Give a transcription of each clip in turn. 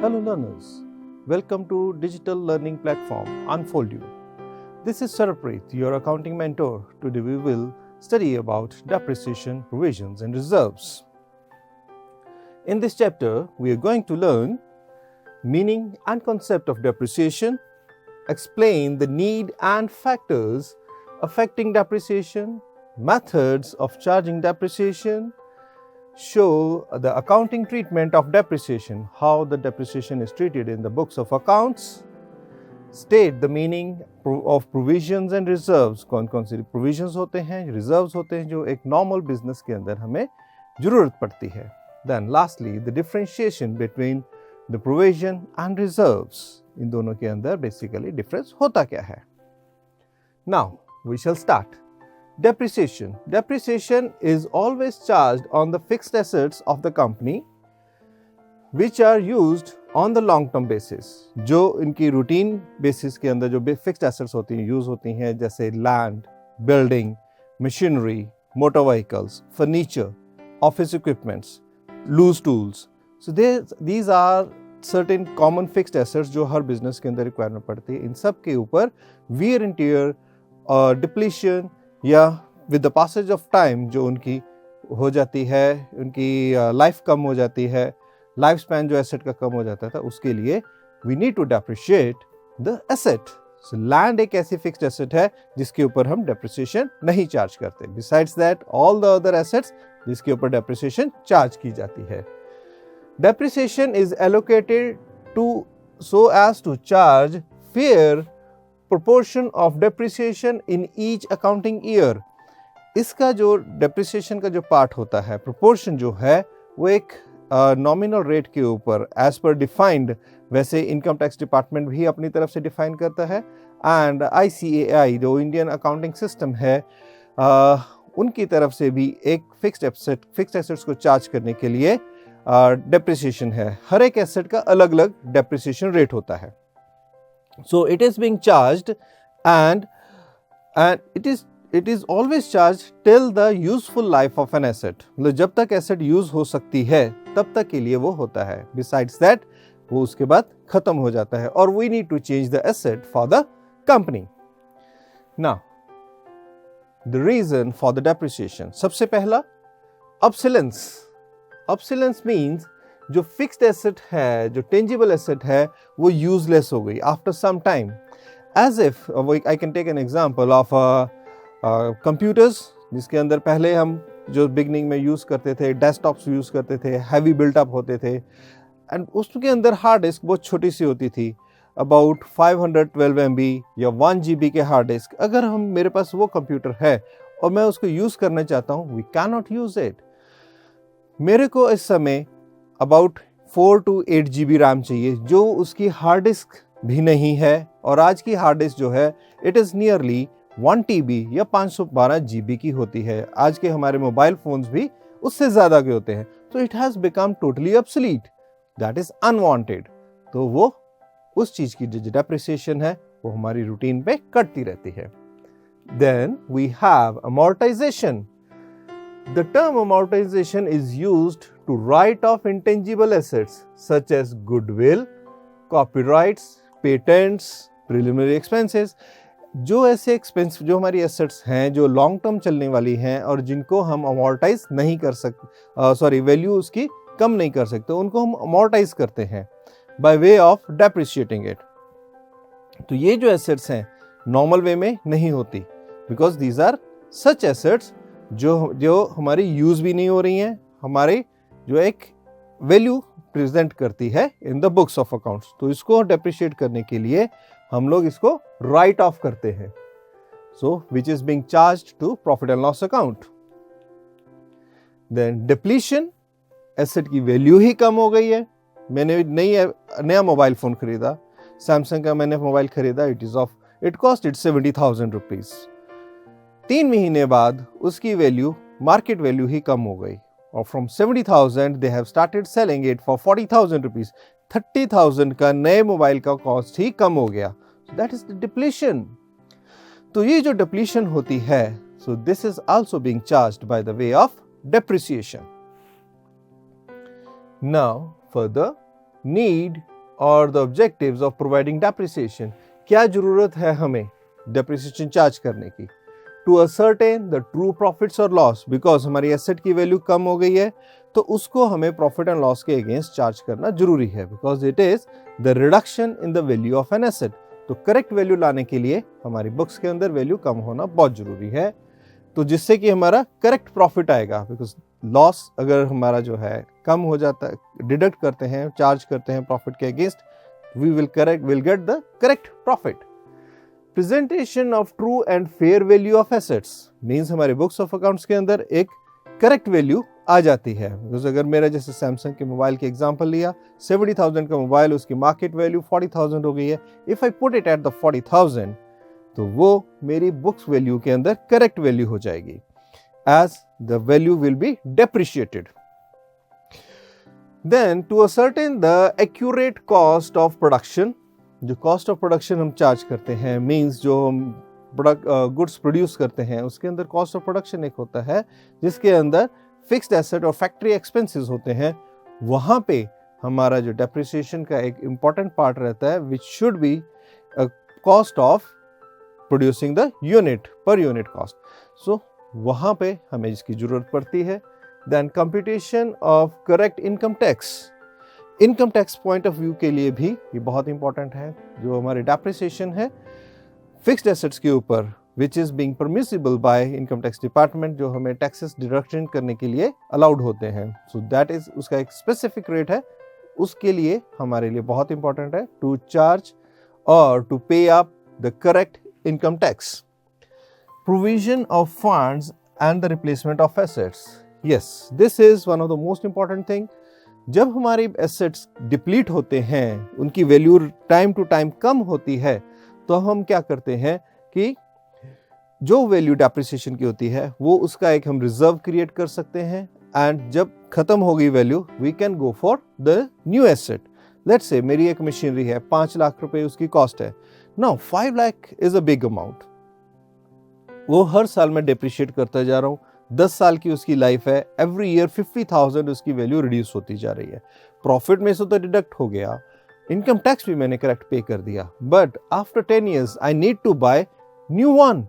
Hello learners, welcome to digital learning platform Unfold You. This is Sarpreet, your accounting mentor. Today we will study about depreciation, provisions and reserves. In this chapter, we are going to learn meaning and concept of depreciation, explain the need and factors affecting depreciation, methods of charging depreciation, show the accounting treatment of depreciation, how the depreciation is treated in the books of accounts, state the meaning of provisions and reserves, कौन-कौन से provisions होते हैं, reserves होते हैं जो एक normal business के अंदर हमें ज़रूरत पड़ती है. Then lastly, the differentiation between the provision and reserves, इन दोनों के अंदर basically difference होता क्या है. Now we shall start. Depreciation. Depreciation is always charged on the fixed assets of the company which are used on the long term basis. जो इनकी routine basis के अंदर जो fixed assets होती हैं, use होती हैं जैसे land, building, machinery, motor vehicles, furniture, office equipments, loose tools. So these are certain common fixed assets जो हर business के अंदर requirement पड़ती है. इन सब के ऊपर wear and tear, depletion या with the passage of time जो उनकी हो जाती है, उनकी लाइफ कम हो जाती है, लाइफ स्पैन जो एसेट का कम हो जाता था, उसके लिए we need to depreciate the asset. So land एक ऐसी फिक्स्ड एसेट है जिसके ऊपर हम डेप्रिसिएशन नहीं चार्ज करते. Besides that all the other assets जिसके ऊपर डेप्रिसिएशन चार्ज की जाती है. Depreciation is allocated to so as to charge fair proportion of depreciation in each accounting year. इसका जो depreciation का जो पार्ट होता है, proportion जो है वो एक nominal rate के ऊपर as per defined, वैसे income tax department भी अपनी तरफ से define करता है and ICAI जो Indian accounting system है उनकी तरफ से भी एक fixed assets को charge करने के लिए depreciation है. हर एक asset का अलग अलग depreciation rate होता है. So it is being charged and it is always charged till the useful life of an asset. मतलब जब तक asset use हो सकती है तब तक के लिए वो होता है. Besides that वो उसके बाद खत्म हो जाता है और we need to change the asset for the company. Now the reason for the depreciation. सबसे पहला obsolescence. Obsolescence means जो फिक्स्ड एसेट है, जो टेंजिबल एसेट है, वो यूजलेस हो गई after some time. As if I can take an example of computers जिसके अंदर पहले हम जो बिगनिंग में यूज़ करते थे, डेस्कटॉप्स यूज़ करते थे, हैवी बिल्टअप होते थे एंड उसके अंदर हार्ड डिस्क बहुत छोटी सी होती थी, अबाउट 512 MB या 1 GB के हार्ड डिस्क. अगर मेरे पास वो कंप्यूटर है और मैं उसको यूज़ करना चाहता हूँ, we can not use it. मेरे को इस समय अबाउट 4 to 8 GB रैम चाहिए जो उसकी हार्ड डिस्क भी नहीं है और आज की हार्ड डिस्क जो है इट इज़ नियरली 1 TB या 512 GB की होती है. आज के हमारे मोबाइल फोन्स भी उससे ज़्यादा के होते हैं. तो it has become totally obsolete, that is unwanted. तो वो उस चीज़ की जो डेप्रिसिएशन है वो हमारी रूटीन पे कटती रहती है. Then we have amortization. The term amortization is used to write off intangible assets such as goodwill, copyrights, patents, preliminary expenses. जो ऐसे एक्सपेंस जो हमारी एसेट्स हैं जो लॉन्ग टर्म चलने वाली हैं और जिनको हम अमोर्टाइज नहीं कर सकते, वैल्यू उसकी कम नहीं कर सकते, उनको हम अमोर्टाइज करते हैं by way of depreciating it. तो ये जो एसेट्स हैं नॉर्मल वे में नहीं होती because these are such assets जो हमारी यूज़ भी नहीं हो रही हैं, हमारे जो एक वैल्यू प्रेजेंट करती है in the books of accounts. तो इसको डेप्रिशिएट करने के लिए हम लोग इसको राइट ऑफ करते हैं. So which is being charged to profit and loss account. Then depletion, asset की वैल्यू ही कम हो गई है. मैंने नया मोबाइल फ़ोन खरीदा, सैमसंग का मैंने मोबाइल खरीदा, इट कॉस्ट 70,000 रुपीज़. 3 महीने बाद उसकी वैल्यू मार्केट वैल्यू ही कम हो गई और from 70,000 they have started selling it for 40,000 rupees. 30,000 का नए मोबाइल का कॉस्ट ही कम हो गया. That is the depletion. तो ये जो डिप्लीशन होती है, so this is also being charged by the way of depreciation. Now, further, need और the objectives of providing depreciation, क्या जरूरत है हमें डेप्रिसिएशन चार्ज करने की? To ascertain the true profits और लॉस, बिकॉज हमारी एसेट की वैल्यू कम हो गई है तो उसको हमें प्रॉफिट एंड लॉस के अगेंस्ट चार्ज करना जरूरी है, because it is the reduction in the value of an asset. तो करेक्ट वैल्यू लाने के लिए हमारी बुक्स के अंदर वैल्यू कम होना बहुत जरूरी है, तो जिससे कि हमारा करेक्ट प्रॉफिट आएगा। बिकॉज लॉस अगर हमारा जो है कम हो जाता है, डिडक्ट करते हैं, चार्ज करते हैं प्रॉफिट के against, we will get the correct profit. Presentation of true and fair value of assets means हमारे बुक्स ऑफ अकाउंट्स के अंदर एक करेक्ट वैल्यू आ जाती है। बिकॉज अगर मेरा जैसे सैमसंग के मोबाइल के एग्जांपल लिया, 70,000 का मोबाइल, उसकी मार्केट वैल्यू 40,000 हो गई है। If I put it at the 40,000 तो वो मेरी बुक्स वैल्यू के अंदर करेक्ट वैल्यू हो जाएगी, as the value will be depreciated. Then to ascertain the accurate cost of production, जो कॉस्ट ऑफ प्रोडक्शन हम चार्ज करते हैं, मींस जो हम गुड्स प्रोड्यूस करते हैं उसके अंदर कॉस्ट ऑफ प्रोडक्शन एक होता है जिसके अंदर फिक्स्ड एसेट और फैक्ट्री एक्सपेंसेस होते हैं। वहां पे हमारा जो डेप्रिसिएशन का एक इंपॉर्टेंट पार्ट रहता है, which should be cost of producing the unit, per unit cost. So वहां पे हमें इसकी जरूरत पड़ती है। Then computation of correct income tax, income tax point of view के लिए भी ये बहुत इंपॉर्टेंट है। जो हमारे डेप्रिसिएशन है फिक्स्ड एसेट्स के ऊपर, which is being permissible by income tax department, जो हमें टैक्सेस डिडक्शन करने के लिए अलाउड होते हैं, सो दैट इज, उसका एक स्पेसिफिक रेट है, उसके लिए हमारे लिए बहुत इंपॉर्टेंट है टू चार्ज और टू पे up the correct income tax. Provision of funds and the replacement of assets, yes this is one of the most important thing. जब हमारी एसेट्स डिप्लीट होते हैं, उनकी वैल्यू टाइम टू टाइम कम होती है, तो हम क्या करते हैं कि जो वैल्यू डेप्रिसिएशन की होती है वो उसका एक हम रिजर्व क्रिएट कर सकते हैं, एंड जब खत्म हो गई value we can go for the new asset. Let's say मेरी एक मशीनरी है, 5 लाख रुपए उसकी कॉस्ट है। Now 5 lakh is a big amount, वो हर साल मैं डेप्रिशिएट करता जा रहा हूँ, 10 साल की उसकी लाइफ है, एवरी ईयर 50,000 उसकी वैल्यू रिड्यूस होती जा रही है। प्रॉफिट में से तो डिडक्ट हो गया, इनकम टैक्स भी मैंने करेक्ट पे कर दिया, but after 10 years I need to buy new one.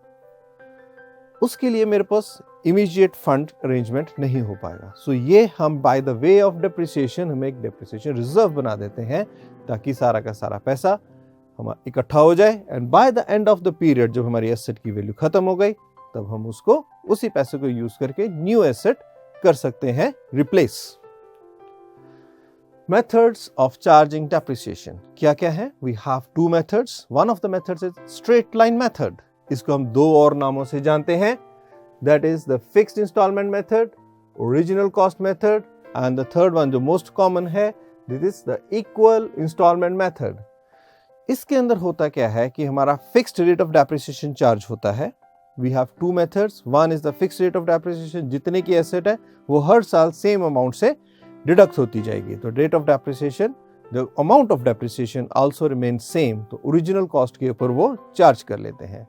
उसके लिए मेरे पास इमीडिएट फंड अरेंजमेंट नहीं हो पाएगा। सो ये हम bye the way of depreciation हम एक डेप्रिसिएशन रिजर्व बना देते हैं, ताकि सारा का सारा पैसा हमारा इकट्ठा हो जाए, and by the end of the period जब हमारी एसेट की वैल्यू खत्म हो गई तब हम उसको उसी पैसे को यूज करके न्यू एसेट कर सकते हैं replace. Methods of charging depreciation क्या क्या है? We have 2 methods. One of the methods is straight line method, इसको हम 2 और नामों से जानते हैं, that is the fixed instalment method, original cost method, and the third one जो मोस्ट कॉमन है, this is the equal instalment method. इसके अंदर होता क्या है कि हमारा fixed rate of depreciation charge होता है। We have 2 methods. One is the fixed rate of depreciation, जितने की एसेट है वो हर साल सेम अमाउंट से डिडक्ट होती जाएगी। तो rate of depreciation, the amount of depreciation also remain same, तो ओरिजिनल कॉस्ट के ऊपर वो चार्ज कर लेते हैं।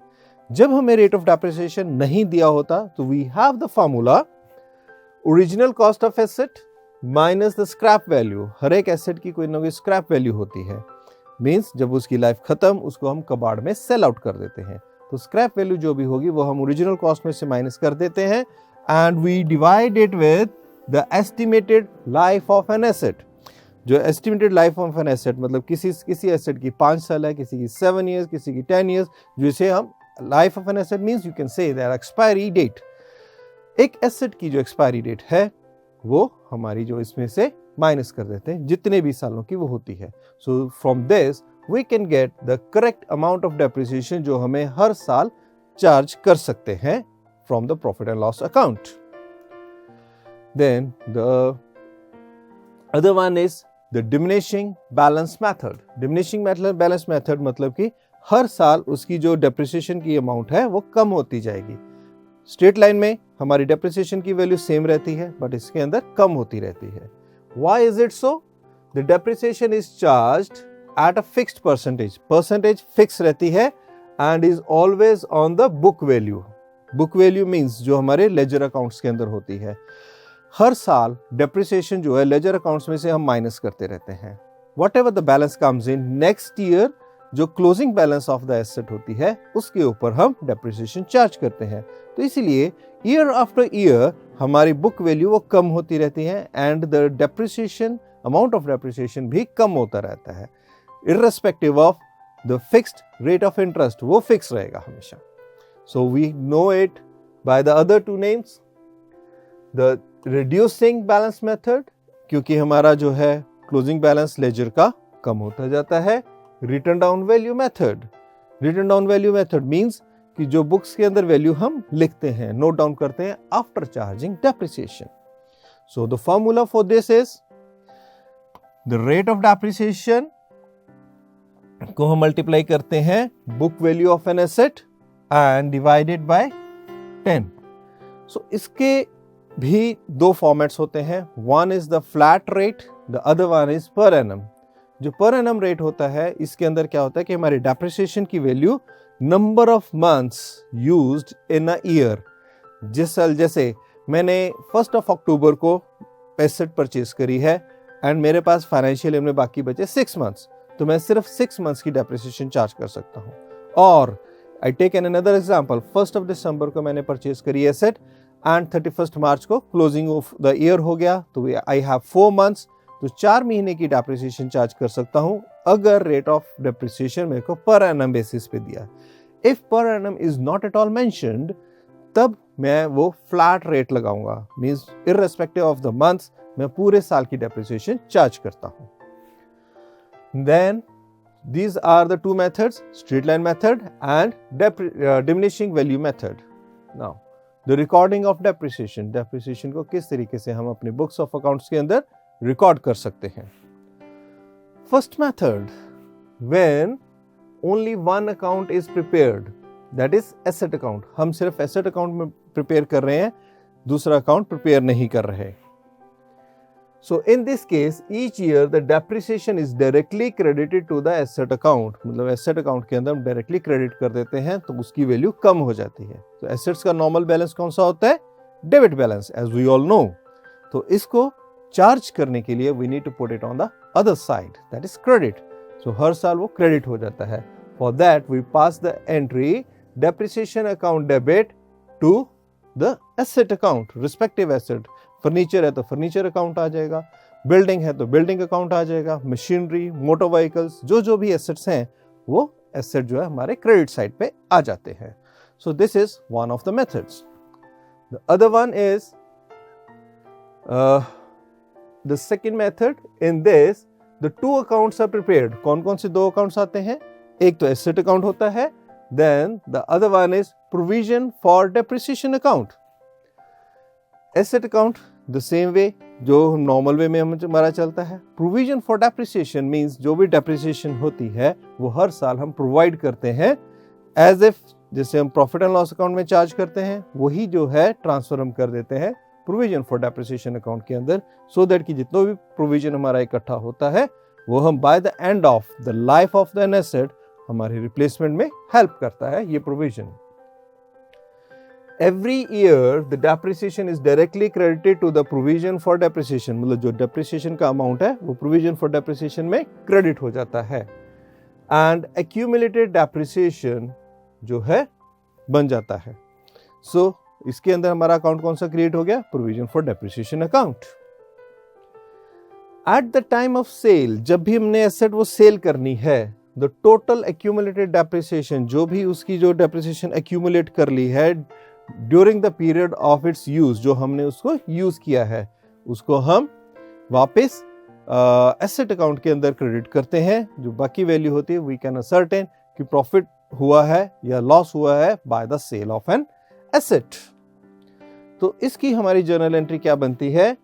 जब हमें रेट ऑफ डेप्रिसिएशन नहीं दिया होता तो we have the formula original cost of asset minus the scrap value. हर एक एसेट की कोई ना कोई स्क्रैप वैल्यू होती है, मीन्स जब उसकी लाइफ खत्म उसको हम कबाड़ में सेल आउट कर देते हैं। तो स्क्रैप वैल्यू जो भी होगी वो हम ओरिजिनल कॉस्ट में से माइनस कर देते हैं, and we divide it with the estimated life of an asset. जो estimated life of an asset मतलब किसी एसेट की 5 साल है, किसी की 7 years, किसी की 10 years, जिसे हम life of an asset means you can say that expiry date. एक एसेट की जो एक्सपायरी डेट है वो हमारी जो इसमें से माइनस कर देते हैं, जितने भी सालों की वो होती है। So from this we can get the correct amount of depreciation जो हमें हर साल चार्ज कर सकते हैं from the profit and loss account. Then the other one is the diminishing balance method. Diminishing balance method मतलब कि हर साल उसकी जो depreciation की अमाउंट है वो कम होती जाएगी। स्ट्रेट लाइन में हमारी depreciation की वैल्यू सेम रहती है, बट इसके अंदर कम होती रहती है। Why is it so? The depreciation is charged at a fixed percentage. Percentage fix रहती है and is always on the book value. Book value means जो हमारे ledger accounts के अंदर होती है। हर साल depreciation जो है ledger accounts में से हम माइनस करते रहते हैं। whatever the balance comes in next year, जो closing balance of the asset होती है उसके ऊपर हम डेप्रिसिएशन चार्ज करते हैं। तो इसीलिए ईयर आफ्टर ईयर हमारी बुक वैल्यू वो कम होती रहती है and the depreciation, amount of depreciation भी कम होता रहता है, irrespective of the fixed rate of interest, वो फिक्स रहेगा हमेशा। So we know it by the other two names, the reducing balance method, क्योंकि हमारा जो है क्लोजिंग बैलेंस लेजर का कम होता जाता है। Written down value method, written down value method means कि जो बुक्स के अंदर वैल्यू हम लिखते हैं, नोट डाउन करते हैं after charging depreciation. So the formula for this is the rate of depreciation को हम मल्टीप्लाई करते हैं book value of an asset and divided by 10। सो इसके भी दो फॉर्मेट्स होते हैं, one is the flat rate, the other one is per annum. जो पर एनम रेट होता है इसके अंदर क्या होता है कि हमारी डेप्रिसिएशन की value number of months used in a year. जैसे मैंने 1 अक्टूबर को एसेट परचेज करी है एंड मेरे पास फाइनेंशियल ईयर में बाकी बचे 6 मंथ्स, तो मैं सिर्फ 6 मंथ्स की डेप्रिसिएशन चार्ज कर सकता हूँ। और I take an another example, 1 दिसंबर को मैंने परचेज करी एसेट एंड 31 मार्च को क्लोजिंग ऑफ द ईयर हो गया, तो आई हैव 4 मंथ्स, तो 4 महीने की डेप्रिसिएशन चार्ज कर सकता हूं अगर रेट ऑफ डेप्रिसिएशन मेरे को पर एनम बेसिस पे दिया। If per annum is not at all mentioned, तब मैं वो फ्लैट रेट लगाऊंगा, means irrespective of the months मैं पूरे साल की डेप्रिसिएशन चार्ज करता हूं। Then these are the two methods, straight line method and diminishing value method. Now the recording of depreciation, depreciation को किस तरीके से हम अपने books of accounts के अंदर रिकॉर्ड कर सकते हैं। First method, when only one account is prepared, that is asset account, हम सिर्फ asset account में प्रिपेयर कर रहे हैं, दूसरा अकाउंट प्रिपेयर नहीं कर रहे। So in this case, each year the depreciation is directly credited to the asset account, मतलब asset account के अंदर हम directly credit कर देते हैं तो उसकी वैल्यू कम हो जाती है। तो assets का नॉर्मल बैलेंस कौन सा होता है? Debit balance, as we all know। तो इसको चार्ज करने के लिए we need to put it on the other side, that is credit। So हर साल वो क्रेडिट हो जाता है। For that we pass the entry depreciation account debit to the asset account, respective asset। Furniture है तो फर्नीचर अकाउंट आ जाएगा, building है तो बिल्डिंग अकाउंट आ जाएगा, मशीनरी, मोटर व्हीकल्स, जो भी एसेट्स हैं वो एसेट जो है हमारे क्रेडिट साइड पे आ जाते हैं। So this is one of the methods. The other one is the second method. In this the two accounts are prepared. कौन कौन से दो अकाउंट्स आते हैं? एक तो एसेट अकाउंट होता है, then the other one is provision for depreciation account. Asset account the same way जो नॉर्मल वे में हमारा चलता है। प्रोविजन फॉर डेप्रिसिएशन मींस जो भी डेप्रिसिएशन होती है वो हर साल हम प्रोवाइड करते हैं एज इफ, जैसे हम प्रॉफिट एंड लॉस अकाउंट में चार्ज करते हैं वही जो है ट्रांसफर हम कर देते हैं प्रोविजन फॉर डेप्रिसिएशन अकाउंट के अंदर, सो दैट कि जितना भी प्रोविजन हमारा इकट्ठा होता है वो हम by the end of the life of the asset हमारी रिप्लेसमेंट में हेल्प करता है ये provision. Every year the depreciation is directly credited to the provision for depreciation, मतलब जो depreciation का अमाउंट है वो provision for depreciation में क्रेडिट हो जाता है and accumulated depreciation जो है बन जाता है। So इसके अंदर हमारा अकाउंट कौन सा क्रिएट हो गया? provision for depreciation account। At the time of sale, जब भी हमने एसेट वो सेल करनी है, the total accumulated depreciation, जो भी उसकी जो depreciation accumulate कर ली है during the period of its use, जो हमने उसको यूज किया है उसको हम वापस एसेट अकाउंट के अंदर क्रेडिट करते हैं। जो बाकी वैल्यू होती है वी कैन असर्टेन कि प्रॉफिट हुआ है या लॉस हुआ है by the sale of an asset. तो इसकी हमारी जर्नल एंट्री क्या बनती है?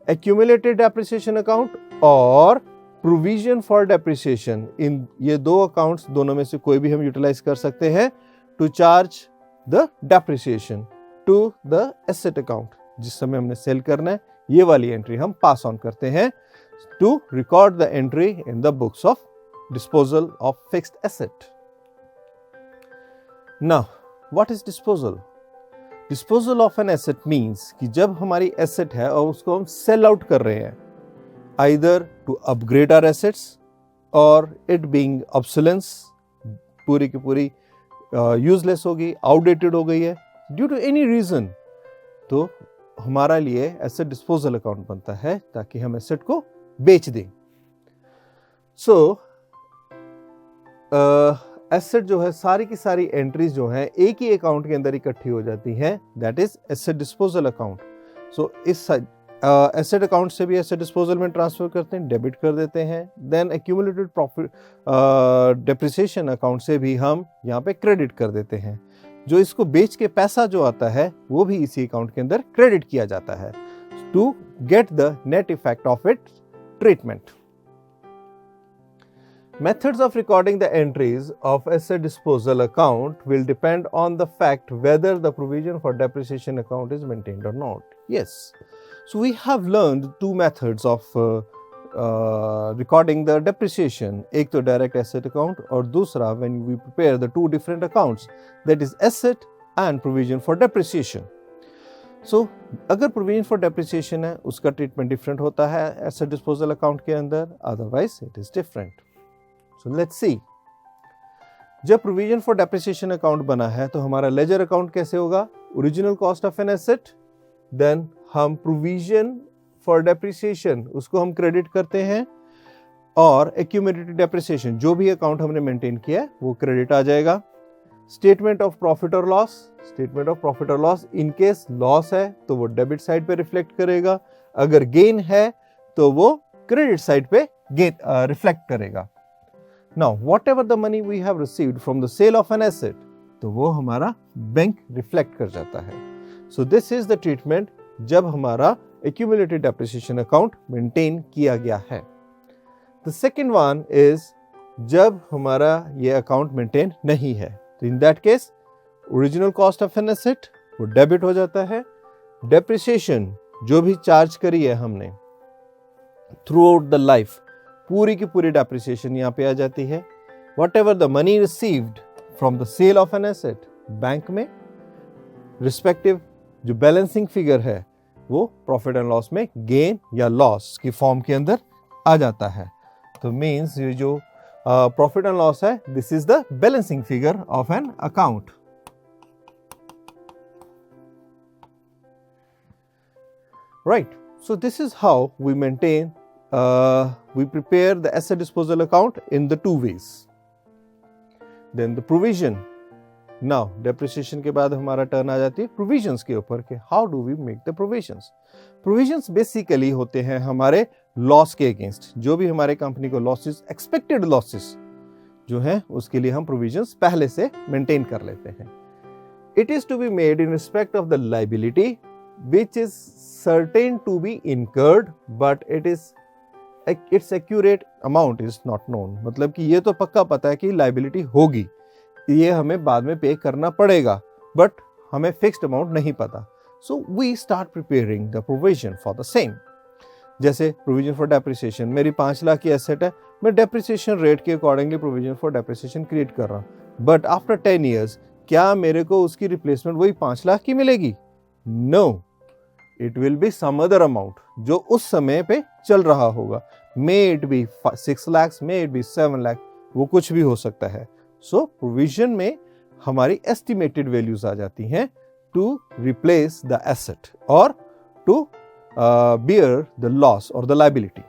एक्यूमुलेटेड डेप्रिसिएशन अकाउंट और प्रोविजन फॉर डेप्रिसिएशन। इन ये दो अकाउंट्स दोनों में से कोई भी हम यूटिलाइज कर सकते हैं to charge the depreciation to the asset account। जिस समय हमने सेल करना है ये वाली एंट्री हम पास ऑन करते हैं to record the entry in the books of disposal of fixed asset। Now what is disposal? Disposal of an asset means कि जब हमारी asset है और उसको हम sell out कर रहे हैं, either to upgrade our assets और इट बीइंग ऑब्सोलेंस, पूरी की पूरी यूजलेस होगी, आउटडेटेड हो गई है ड्यू टू एनी रीजन, तो हमारा लिए एसेट डिस्पोजल अकाउंट बनता है ताकि हम एसेट को बेच दें। सो एसेट जो है, सारी की सारी एंट्रीज जो है एक ही अकाउंट के अंदर इकट्ठी हो जाती हैं, that is asset disposal account. So इस एसेट अकाउंट से भी एसेट डिस्पोजल में ट्रांसफर करते हैं, डेबिट कर देते हैं। Then accumulated profit depreciation account से भी हम यहाँ पे क्रेडिट कर देते हैं। जो इसको बेच के पैसा जो आता है वो भी इसी अकाउंट के अंदर क्रेडिट किया जाता है to get the net effect of it treatment. Methods of recording the entries of asset disposal account will depend on the fact whether the provision for depreciation account is maintained or not. Yes. So we have learned two methods of recording the depreciation. एक तो direct asset account और दूसरा when we prepare the two different accounts, that is asset and provision for depreciation. So अगर provision for depreciation है उसका treatment different होता है asset disposal account के अंदर, otherwise it is different. So let's see. जब प्रोविजन फॉर डेप्रिसिएशन अकाउंट बना है तो हमारा लेजर अकाउंट कैसे होगा? Original cost of an asset, then हम प्रोविजन फॉर डेप्रिसिएशन उसको हम क्रेडिट करते हैं और एक्यूमुलेटेड डेप्रिसिएशन जो भी अकाउंट हमने मेंटेन किया है वो क्रेडिट आ जाएगा। स्टेटमेंट ऑफ प्रॉफिट और लॉस, स्टेटमेंट ऑफ प्रॉफिट और लॉस इन केस लॉस है तो वो डेबिट साइड पे रिफ्लेक्ट करेगा, अगर गेन है तो वो क्रेडिट साइड पे गेन रिफ्लेक्ट करेगा। Now, whatever the money we have received from the sale of an asset, तो वो हमारा बैंक रिफ्लेक्ट कर जाता है। So this is the treatment जब हमारा accumulated depreciation account maintain किया गया है। The second one is जब हमारा ये account maintain नहीं है, तो in that case original cost of an asset वो डेबिट हो जाता है, depreciation जो भी चार्ज करी है हमने throughout the life, पूरी की पूरी डेप्रिसिएशन यहाँ पे आ जाती है। Whatever the money received from the sale of an asset, bank में रिस्पेक्टिव जो बैलेंसिंग फिगर है वो प्रॉफिट एंड लॉस में गेन या लॉस की फॉर्म के अंदर आ जाता है। तो मीन्स ये जो प्रॉफिट एंड लॉस है, this is the balancing figure of an account. Right, so this is how we maintain we prepare the asset disposal account in the two ways. Then the provision. Now depreciation के बाद हमारा turn आ जाती है provisions के ऊपर के how do we make the provisions. Provisions basically होते हैं हमारे loss के against, जो भी हमारे कंपनी को losses, expected losses जो है उसके लिए हम provisions पहले से maintain कर लेते हैं। It is to be made in respect of the liability which is certain to be incurred but its accurate amount is not known. मतलब कि ये तो पक्का पता है कि लाइबिलिटी होगी, ये हमें बाद में पे करना पड़ेगा, बट हमें फिक्स्ड अमाउंट नहीं पता। So we start preparing the provision for the same. जैसे प्रोविजन फॉर डेप्रिसिएशन, मेरी 5 लाख की एसेट है, मैं डेप्रिसिएशन रेट के accordingly provision for depreciation create कर रहा हूँ, बट आफ्टर 10 years क्या मेरे को उसकी रिप्लेसमेंट वही 5 लाख की मिलेगी? No, it will be some other amount जो उस समय पे चल रहा होगा। May it be 6 lakhs, may it be 7 lakh, वो कुछ भी हो सकता है। सो प्रोविजन में हमारी एस्टिमेटेड वैल्यूज आ जाती हैं टू रिप्लेस द एसेट और to bear the loss or the liability.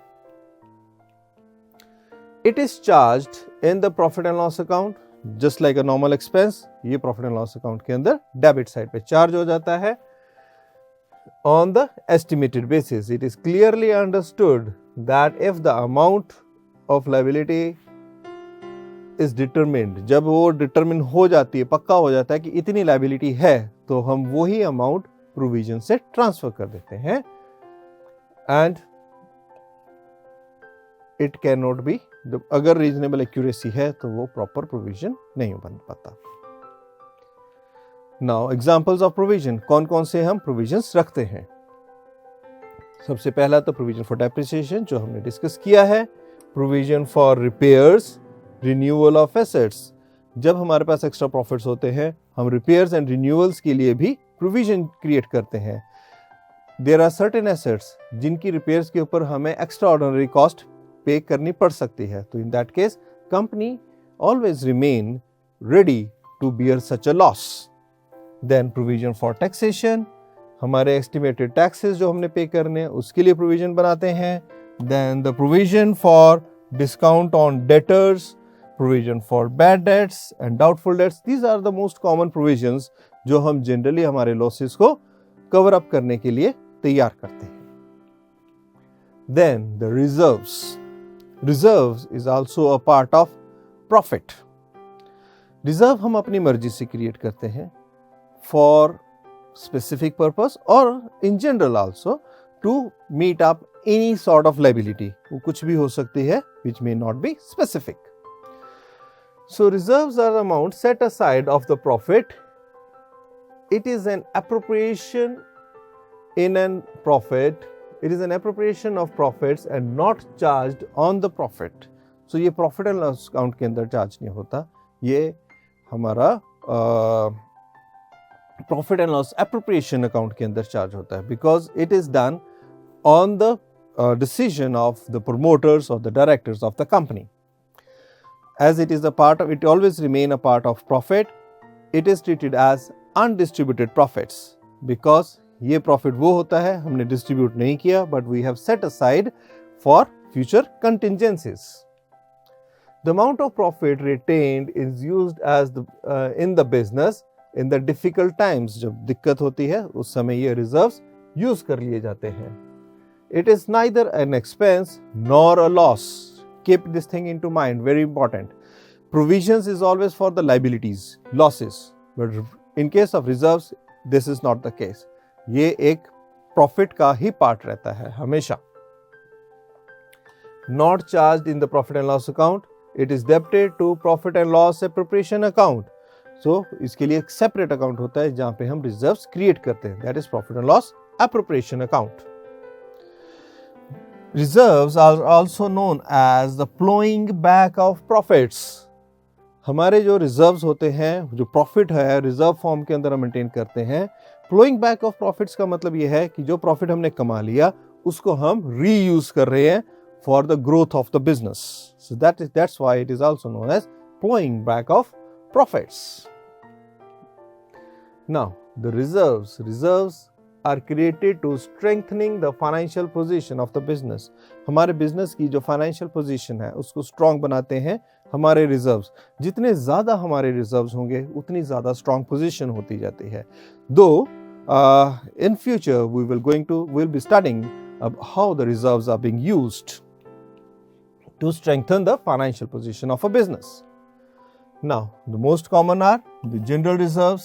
It is charged in the profit and loss account just like a normal expense. ये profit and loss account के अंदर debit side पे charge हो जाता है on the estimated basis. It is clearly understood that if the amount of liability is determined, जब वो determine हो जाती है, पक्का हो जाता है कि इतनी liability है, तो हम वही amount provision से transfer कर देते हैं and it cannot be, अगर reasonable accuracy है तो वो proper provision नहीं बन पाता। Now examples of provision, कौन कौन से हम provisions रखते हैं? सबसे पहला तो provision for depreciation जो हमने डिस्कस किया है, provision for repairs, renewal of assets, जब हमारे पास एक्स्ट्रा प्रॉफिट्स होते हैं हम repairs and renewals के लिए भी provision क्रिएट करते हैं। There are certain assets जिनकी repairs के ऊपर हमें extraordinary cost पे करनी पड़ सकती है, तो in that case company always remain ready to bear such a loss. Then provision for taxation, हमारे एस्टिमेटेड टैक्सेस जो हमने पे करने हैं उसके लिए प्रोविजन बनाते हैं। Then the provision for discount on debtors, provision for bad debts and doubtful debts, these are the most common provisions जो हम जनरली हमारे लॉसेस को कवर अप करने के लिए तैयार करते हैं। Then the reserves is also a part of profit. Reserve हम अपनी मर्जी से क्रिएट करते हैं for specific purpose or in general also to meet up any sort of liability, वो कुछ भी हो सकती है which may not be specific. So reserves are the amount set aside of the profit. It is an appropriation in an profit. It is an appropriation of profits and not charged on the profit. So ये profit and loss account के अंदर charge नहीं होता, ये हमारा profit and loss appropriation account के अंदर charge होता है, because it is done on the decision of the promoters और the directors of the company. As it is a part of, it always remain a part of profit, it is treated as undistributed profits, because ये profit वो होता है हमने distribute नहीं किया, but we have set aside for future contingencies. The amount of profit retained is used as in the business in the difficult times, जब दिक्कत होती है उस समय ये रिजर्व्स यूज कर लिए जाते हैं। It is neither an expense nor a loss, keep this thing into mind, very important. Provisions is always for the liabilities, losses, but in case of reserves this is not the case, ये एक profit का ही part रहता है हमेशा। Not charged in the profit and loss account, it is debited to profit and loss appropriation account. So इसके लिए एक सेपरेट अकाउंट होता है जहां पे हम रिजर्व्स क्रिएट करते हैं, that is profit and loss appropriation account. Reserves are also known as the ploughing back of profits. हमारे जो रिजर्व्स होते हैं, जो प्रॉफिट है रिजर्व फॉर्म के अंदर हम मेंटेन करते हैं। प्लोइंग बैक ऑफ प्रॉफिट्स का मतलब यह है कि जो प्रॉफिट हमने कमा लिया उसको हम रीयूज कर रहे हैं for the growth of the business, so that's why it is also known as ploughing back of profits. Now, the reserves are created to strengthening the financial position of the business. हमारे business की जो financial position है उसको strong बनाते हैं हमारे reserves. जितने ज़्यादा हमारे रिजर्व्स होंगे उतनी ज़्यादा स्ट्रॉन्ग पोजीशन होती जाती है। दो in future we'll be studying how the reserves are being used to strengthen the financial position of a business. Now, the most common are the general reserves,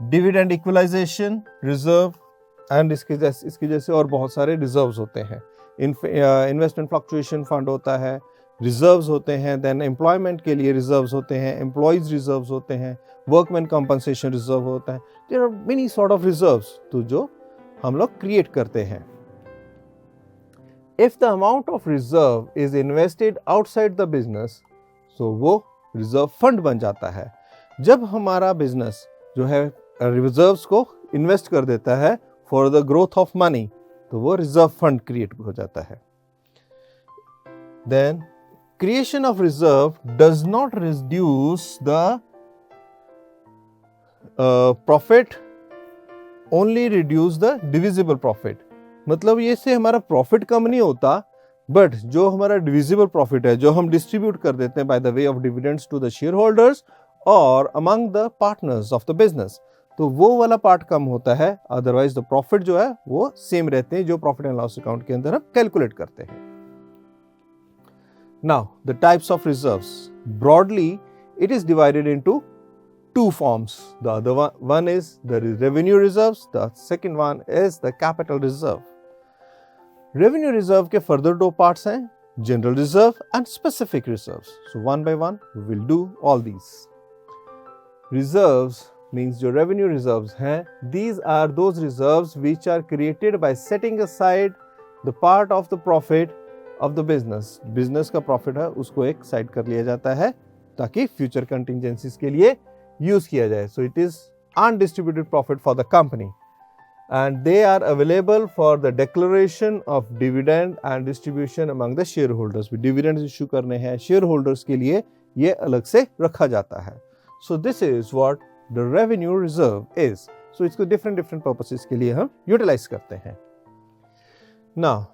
dividend equalization reserve, and इसके जैसे और बहुत सारे reserves होते हैं। Investment fluctuation fund होता है, reserves होते हैं, देन एम्प्लॉयमेंट के लिए रिजर्व्स होते हैं, एम्प्लॉयज रिजर्व्स होते हैं, वर्कमैन कंपनसेशन रिजर्व होता है। There are many sort of reserves तो जो हम लोग क्रिएट करते हैं। If the amount of reserve is invested outside the business, so वो रिजर्व फंड बन जाता है। जब हमारा बिजनेस जो है रिजर्व्स को इन्वेस्ट कर देता है for the growth of money, तो वो रिजर्व फंड क्रिएट हो जाता है। Then creation of reserve does not reduce the profit, only reduce the divisible profit. मतलब ये से हमारा प्रॉफिट कम नहीं होता, बट जो हमारा डिविजिबल प्रॉफिट है जो हम डिस्ट्रीब्यूट कर देते हैं by the way of dividends to the shareholders और among the partners of the business, तो वो वाला पार्ट कम होता है। अदरवाइज द प्रॉफिट जो है वो सेम रहते हैं जो प्रॉफिट एंड लॉस अकाउंट के अंदर हम कैलकुलेट करते हैं। Now the types of reserves, broadly it is divided into two forms. The other one is the revenue reserves, the second one is the capital reserve. Revenue reserve के further दो parts हैं, general reserve and specific reserves. So one by one we will do all these. Reserves means जो revenue reserves हैं, these are those reserves which are created by setting aside the part of the profit of the business. Business का profit है उसको एक side कर लिया जाता है ताकि future contingencies के लिए यूज किया जाए। So it is undistributed profit for the company. and they are available for the declaration of dividend and distribution among the shareholders. भी dividends issue करने हैं shareholders के लिए, ये अलग से रखा जाता है. So this is what the revenue reserve is. So इसको different purposes के लिए हम utilize करते हैं. Now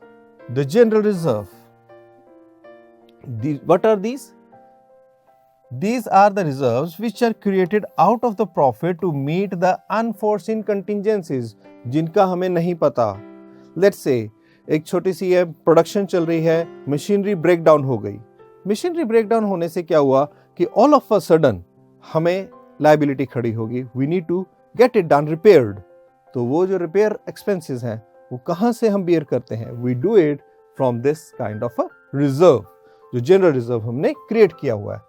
the general reserve. What are these? These are the reserves which are created out of the profit to meet the unforeseen contingencies जिनका हमें नहीं पता. Let's say एक छोटी सी है प्रोडक्शन चल रही है, मशीनरी ब्रेक डाउन हो गई. मशीनरी ब्रेक डाउन होने से क्या हुआ कि ऑल ऑफ अ सडन हमें लायबिलिटी खड़ी होगी. We need to get it done repaired. तो वो जो रिपेयर एक्सपेंसेस हैं वो कहाँ से हम बियर करते हैं? We do it from this kind of a reserve, जो जनरल रिजर्व हमने क्रिएट किया हुआ है.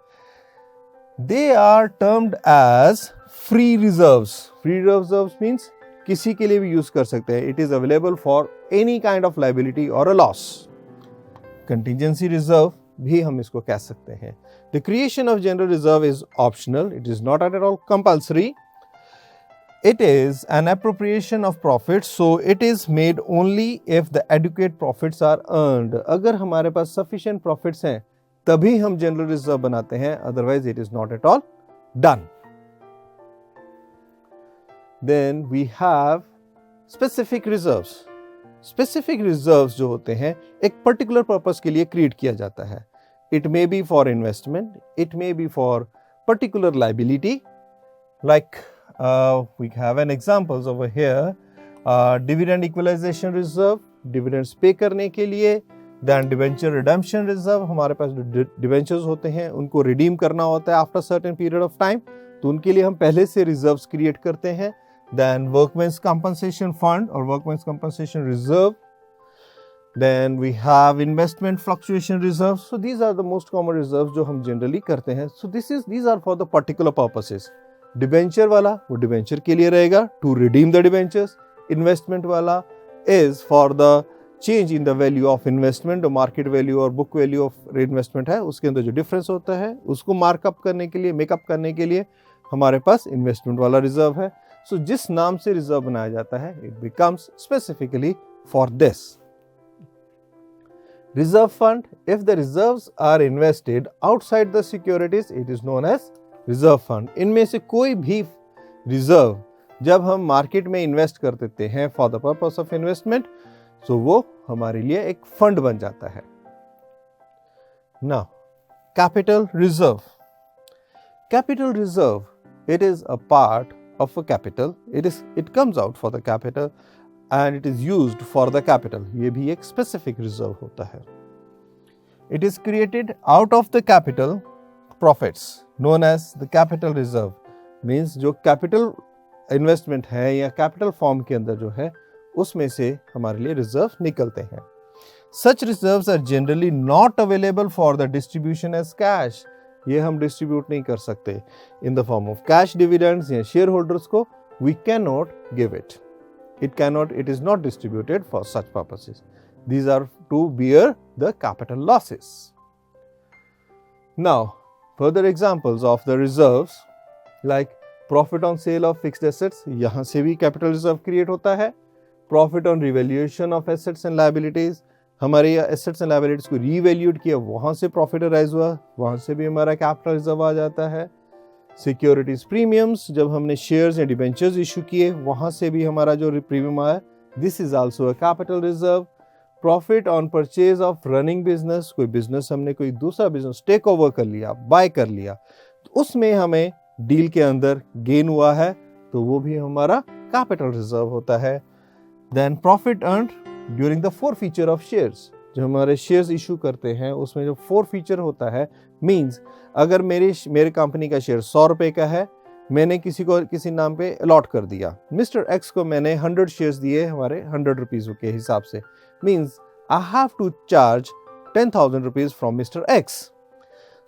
They are termed as free reserves. Free reserves means किसी के लिए भी यूज कर सकते हैं. It is available for any kind of liability or a loss. Contingency reserve भी हम इसको कह सकते हैं. The creation of general reserve is optional. It is not at all compulsory. It is an appropriation of profits, so it is made only if the adequate profits are earned. अगर हमारे पास sufficient profits हैं तभी हम general reserve बनाते हैं, otherwise it is not at all done. Then we have specific reserves. Specific reserves जो होते हैं एक पर्टिकुलर पर्पस के लिए क्रिएट किया जाता है. It may be for investment, it may be for particular liability. Like we have an examples over here. Dividend equalisation reserve, dividends pay करने के लिए. दैन डिवेंचर रिडेम्पशन रिजर्व, हमारे पास जो डिवेंचर्स होते हैं उनको रिडीम करना होता है after certain period of time, तो उनके लिए हम पहले से रिजर्व्स क्रिएट करते हैं. देन वर्कमेंस कंपनसेशन फंड और workmen's compensation reserve. Then we have investment fluctuation reserve. So these are the most common reserve जो हम जनरली करते हैं. So these are for the particular purposes. Debenture वाला वो debenture के लिए रहेगा, to redeem the debentures. Investment वाला is for the change in the value of investment. Market value और बुक वैल्यू ऑफ इन्वेस्टमेंट है उसके अंदर जो डिफरेंस होता है उसको मार्कअप करने के लिए, मेकअप करने के लिए हमारे पास इन्वेस्टमेंट वाला रिजर्व है. सो जिस नाम से रिजर्व बनाया जाता है it becomes specifically for this. Reserve fund, if the reserves are invested outside the securities it is known as reserve fund. इनमें से कोई भी रिजर्व जब हम मार्केट में इन्वेस्ट कर देते हैं for the purpose of investment, तो वो हमारे लिए एक फंड बन जाता है. Now capital reserve. Capital reserve, it is a part of a capital. It comes out for the capital and it is used for the capital. ये भी एक स्पेसिफिक रिजर्व होता है. It is created out of the capital profits known as the capital reserve. Means जो capital investment है या capital form के अंदर जो है उसमें से हमारे लिए रिजर्व निकलते हैं. Such reserves are generally not available for the distribution as cash. ये हम डिस्ट्रीब्यूट नहीं कर सकते in the form of cash dividends या शेयर होल्डर्स को. We can not give it. It is not distributed for such purposes. These are to bear the capital losses. Now further examples of the reserves like profit on sale of fixed assets. यहां से भी capital reserve create होता है. Profit on revaluation of assets and liabilities, हमारे assets and liabilities को revalued किया, वहां से प्रॉफिट अराइज हुआ, वहां से भी हमारा कैपिटल रिजर्व आ जाता है. सिक्योरिटीज प्रीमियम्स, जब हमने शेयर्स या डिबेंचर्स इशू किए वहां से भी हमारा जो प्रीमियम आया, this is also a capital reserve. Profit on purchase of running business, कोई बिजनेस हमने कोई दूसरा बिजनेस टेक ओवर कर लिया, बाय कर लिया, तो उसमें हमें डील के अंदर गेन हुआ है, तो वो भी हमारा कैपिटल रिजर्व होता है. Then profit earned during the forfeiture of shares. जो हमारे शेयर्स इशू करते हैं उसमें जो फोरफीचर होता है, मींस अगर मेरे कंपनी का शेयर 100 रुपए का है, मैंने किसी नाम पे अलॉट कर दिया, मिस्टर एक्स को मैंने 100 शेयर्स दिए हमारे 100 रुपीज के हिसाब से, means I have to charge 10,000 rupees from mister X.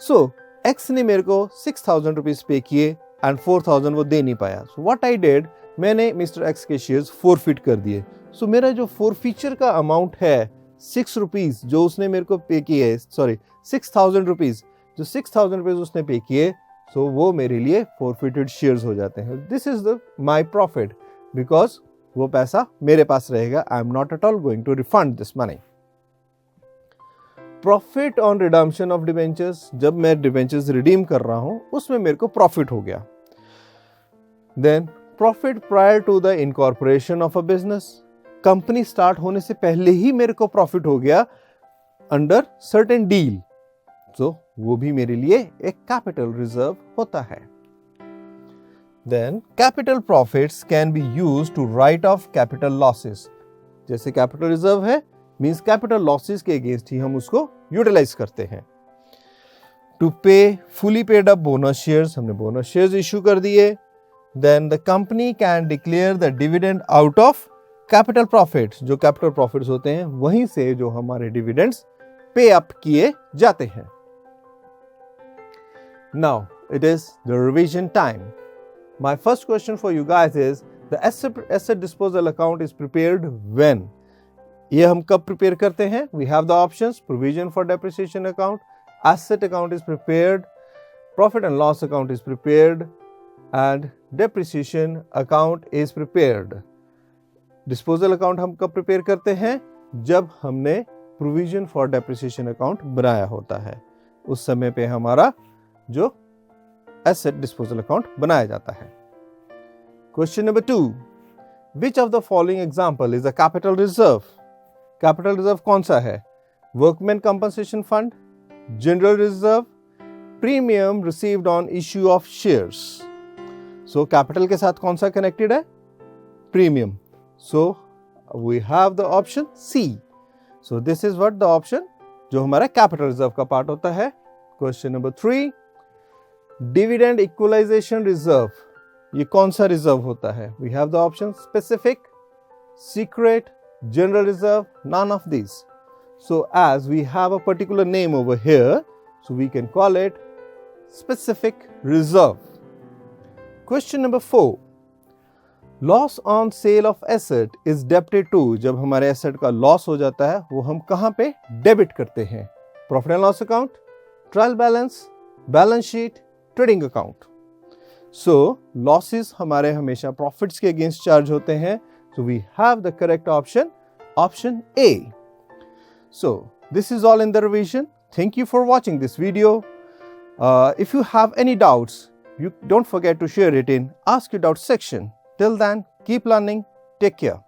So X ने मेरे को 6,000 रुपीज पे किए एंड 4,000 वो दे नहीं पाया. सो व्हाट आई डिड, मैंने मिस्टर एक्स के शेयर्स फोरफिट कर दिए. सो मेरा जो फोरफीचर का अमाउंट है 6 रुपीज जो उसने मेरे को पे किए, 6,000 रुपीज, जो 6,000 रुपीज उसने पे किए, सो वो मेरे लिए फोरफिटेड शेयर्स हो जाते हैं. This is the my profit because वो पैसा मेरे पास रहेगा. I am not at all going to refund this money. Profit on redemption of debentures, जब मैं डिबेंचर्स रिडीम कर रहा हूं उसमें मेरे को प्रॉफिट हो गया. Then profit prior to the incorporation of a business, company start होने से पहले ही मेरे को प्रॉफिट हो गया अंडर सर्टेन डील, तो वो भी मेरे लिए एक कैपिटल रिजर्व होता है. Then capital profits can be used to write off capital losses. जैसे कैपिटल रिजर्व है मींस कैपिटल लॉसेस के अगेंस्ट ही हम उसको यूटिलाइज करते हैं. To pay fully paid up bonus shares, हमने बोनस शेयर्स इश्यू कर दिए. Then the company can declare the dividend out of capital profits, जो कैपिटल प्रॉफिट्स होते हैं वहीं से जो हमारे डिविडेंड्स पे अप किए जाते हैं. Now it is the revision time. My first question for you guys is the asset disposal account is prepared when. ये हम कब प्रिपेयर करते हैं? We have the options. Provision for depreciation account, asset account is prepared, profit and loss account is prepared and depreciation account is prepared. Disposal account हम कब prepare करते हैं? जब हमने प्रोविजन फॉर डेप्रिसिएशन अकाउंट बनाया होता है, उस समय पे हमारा जो एसेट डिस्पोजल अकाउंट बनाया जाता है. Question number 2, which of the following example is a capital reserve. Capital reserve कौन सा है? Workman compensation fund, general reserve, premium received on issue of shares. So capital के साथ कौन सा कनेक्टेड है? Premium. So we have the option C. So this is what the option जो हमारा कैपिटल रिजर्व का पार्ट होता है. Question number 3, dividend equalisation reserve, ये कौन सा रिजर्व होता है? We have the option specific, secret, general reserve, none of these. So as we have a particular name over here, so we can call it specific reserve. Question number 4, loss on sale of asset is debited to. जब हमारे asset का loss हो जाता है वो हम कहाँ पे debit करते हैं? Profit and loss account, trial balance, balance sheet, trading account. So losses हमारे हमेशा profits के against charge होते हैं. So we have the correct option, option A. So this is all in the revision. Thank you for watching this video. If you have any doubts, you don't forget to share it in Ask Your Doubts section. Till then, keep learning. Take care.